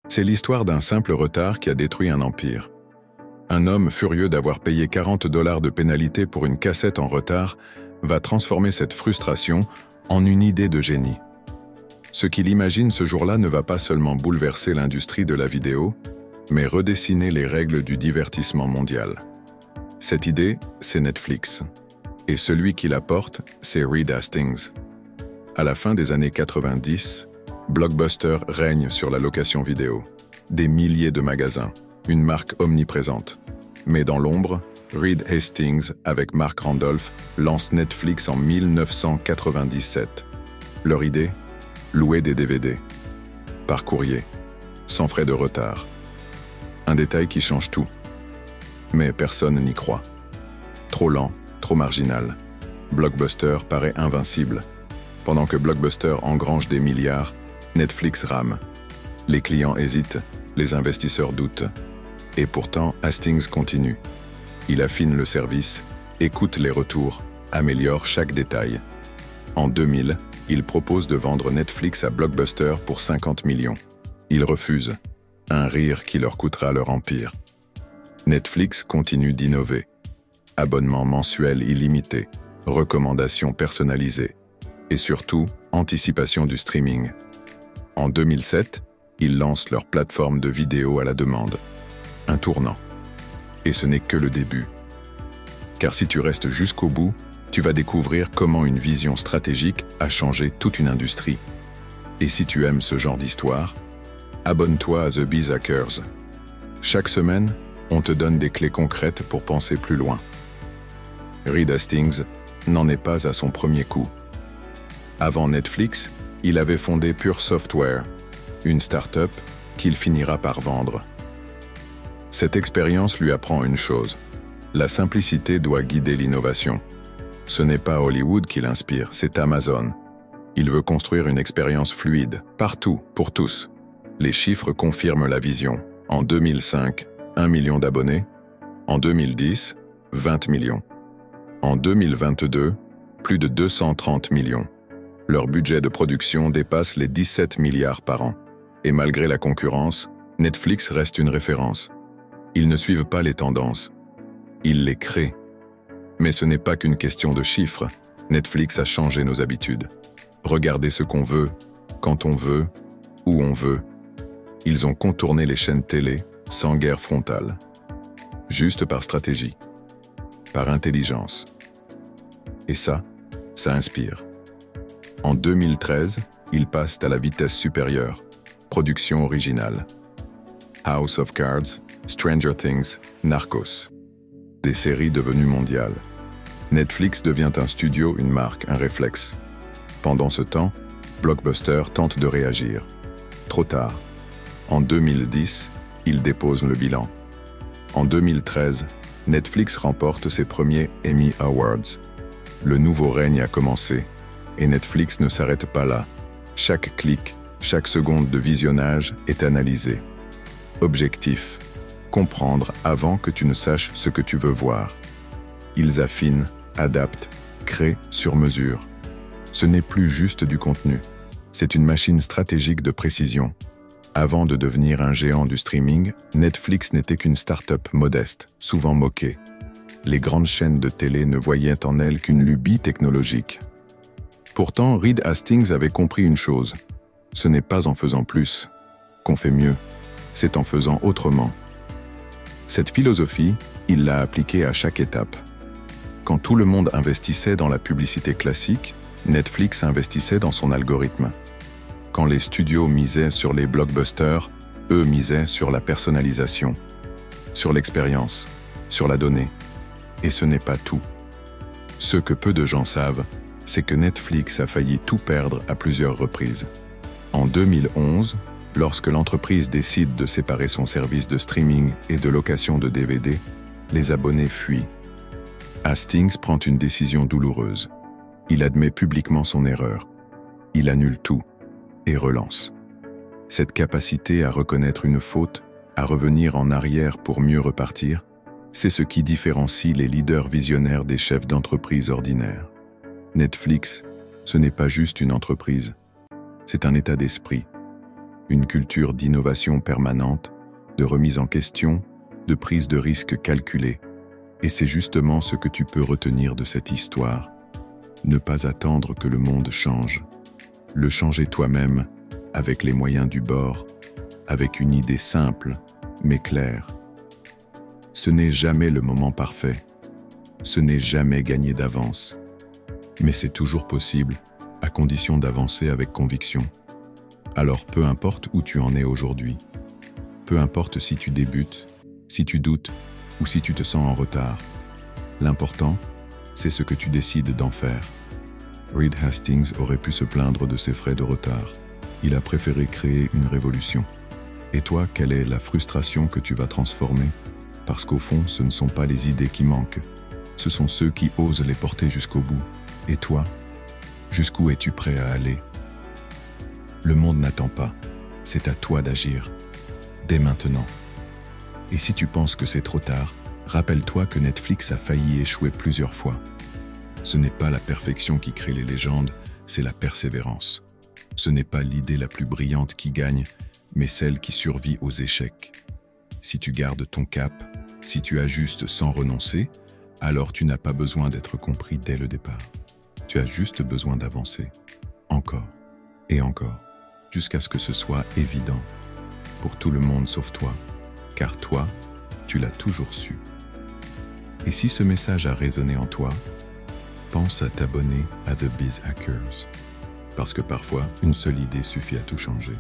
C'est l'histoire d'un simple retard qui a détruit un empire. Un homme furieux d'avoir payé 40 $ de pénalité pour une cassette en retard va transformer cette frustration en une idée de génie. Ce qu'il imagine ce jour-là ne va pas seulement bouleverser l'industrie de la vidéo, mais redessiner les règles du divertissement mondial. Cette idée, c'est Netflix. Et celui qui la porte, c'est Reed Hastings. À la fin des années 90, Blockbuster règne sur la location vidéo. Des milliers de magasins, une marque omniprésente. Mais dans l'ombre, Reed Hastings, avec Mark Randolph, lance Netflix en 1997. Leur idée ? Louer des DVD. Par courrier, sans frais de retard. Un détail qui change tout. Mais personne n'y croit. Trop lent, trop marginal. Blockbuster paraît invincible. Pendant que Blockbuster engrange des milliards, Netflix rame. Les clients hésitent, les investisseurs doutent. Et pourtant, Hastings continue. Il affine le service, écoute les retours, améliore chaque détail. En 2000, il propose de vendre Netflix à Blockbuster pour 50 millions. Ils refusent. Un rire qui leur coûtera leur empire. Netflix continue d'innover. Abonnement mensuel illimité, recommandations personnalisées et surtout, anticipation du streaming. En 2007, ils lancent leur plateforme de vidéo à la demande. Un tournant. Et ce n'est que le début. Car si tu restes jusqu'au bout, tu vas découvrir comment une vision stratégique a changé toute une industrie. Et si tu aimes ce genre d'histoire, abonne-toi à The Biz Hackers. Chaque semaine, on te donne des clés concrètes pour penser plus loin. Reed Hastings n'en est pas à son premier coup. Avant Netflix, il avait fondé Pure Software, une start-up qu'il finira par vendre. Cette expérience lui apprend une chose. La simplicité doit guider l'innovation. Ce n'est pas Hollywood qui l'inspire, c'est Amazon. Il veut construire une expérience fluide, partout, pour tous. Les chiffres confirment la vision. En 2005, 1 million d'abonnés. En 2010, 20 millions. En 2022, plus de 230 millions. Leur budget de production dépasse les 17 milliards par an. Et malgré la concurrence, Netflix reste une référence. Ils ne suivent pas les tendances. Ils les créent. Mais ce n'est pas qu'une question de chiffres. Netflix a changé nos habitudes. Regarder ce qu'on veut, quand on veut, où on veut. Ils ont contourné les chaînes télé sans guerre frontale. Juste par stratégie. Par intelligence. Et ça inspire. En 2013, ils passent à la vitesse supérieure. Production originale. House of Cards, Stranger Things, Narcos. Des séries devenues mondiales. Netflix devient un studio, une marque, un réflexe. Pendant ce temps, Blockbuster tente de réagir. Trop tard. En 2010, il dépose le bilan. En 2013, Netflix remporte ses premiers Emmy Awards. Le nouveau règne a commencé, et Netflix ne s'arrête pas là. Chaque clic, chaque seconde de visionnage est analysé. Objectif: comprendre avant que tu ne saches ce que tu veux voir. Ils affinent, adaptent, créent sur mesure. Ce n'est plus juste du contenu, c'est une machine stratégique de précision. Avant de devenir un géant du streaming, Netflix n'était qu'une start-up modeste, souvent moquée. Les grandes chaînes de télé ne voyaient en elle qu'une lubie technologique. Pourtant, Reed Hastings avait compris une chose. Ce n'est pas en faisant plus qu'on fait mieux, c'est en faisant autrement. Cette philosophie, il l'a appliquée à chaque étape. Quand tout le monde investissait dans la publicité classique, Netflix investissait dans son algorithme. Quand les studios misaient sur les blockbusters, eux misaient sur la personnalisation, sur l'expérience, sur la donnée. Et ce n'est pas tout. Ce que peu de gens savent, c'est que Netflix a failli tout perdre à plusieurs reprises. En 2011, lorsque l'entreprise décide de séparer son service de streaming et de location de DVD, les abonnés fuient. Hastings prend une décision douloureuse. Il admet publiquement son erreur. Il annule tout et relance. Cette capacité à reconnaître une faute, à revenir en arrière pour mieux repartir, c'est ce qui différencie les leaders visionnaires des chefs d'entreprise ordinaires. Netflix, ce n'est pas juste une entreprise, c'est un état d'esprit. une culture d'innovation permanente, de remise en question, de prise de risque calculée. Et c'est justement ce que tu peux retenir de cette histoire. Ne pas attendre que le monde change. Le changer toi-même, avec les moyens du bord, avec une idée simple, mais claire. Ce n'est jamais le moment parfait. Ce n'est jamais gagné d'avance. Mais c'est toujours possible, à condition d'avancer avec conviction. Alors peu importe où tu en es aujourd'hui, peu importe si tu débutes, si tu doutes ou si tu te sens en retard, l'important, c'est ce que tu décides d'en faire. Reed Hastings aurait pu se plaindre de ses frais de retard. Il a préféré créer une révolution. Et toi, quelle est la frustration que tu vas transformer? Parce qu'au fond, ce ne sont pas les idées qui manquent, ce sont ceux qui osent les porter jusqu'au bout. Et toi, jusqu'où es-tu prêt à aller? Le monde n'attend pas, c'est à toi d'agir, dès maintenant. Et si tu penses que c'est trop tard, rappelle-toi que Netflix a failli échouer plusieurs fois. Ce n'est pas la perfection qui crée les légendes, c'est la persévérance. Ce n'est pas l'idée la plus brillante qui gagne, mais celle qui survit aux échecs. Si tu gardes ton cap, si tu ajustes sans renoncer, alors tu n'as pas besoin d'être compris dès le départ. Tu as juste besoin d'avancer, encore et encore, jusqu'à ce que ce soit évident, pour tout le monde sauf toi, car toi, tu l'as toujours su. Et si ce message a résonné en toi, pense à t'abonner à The Biz Hackers, parce que parfois, une seule idée suffit à tout changer.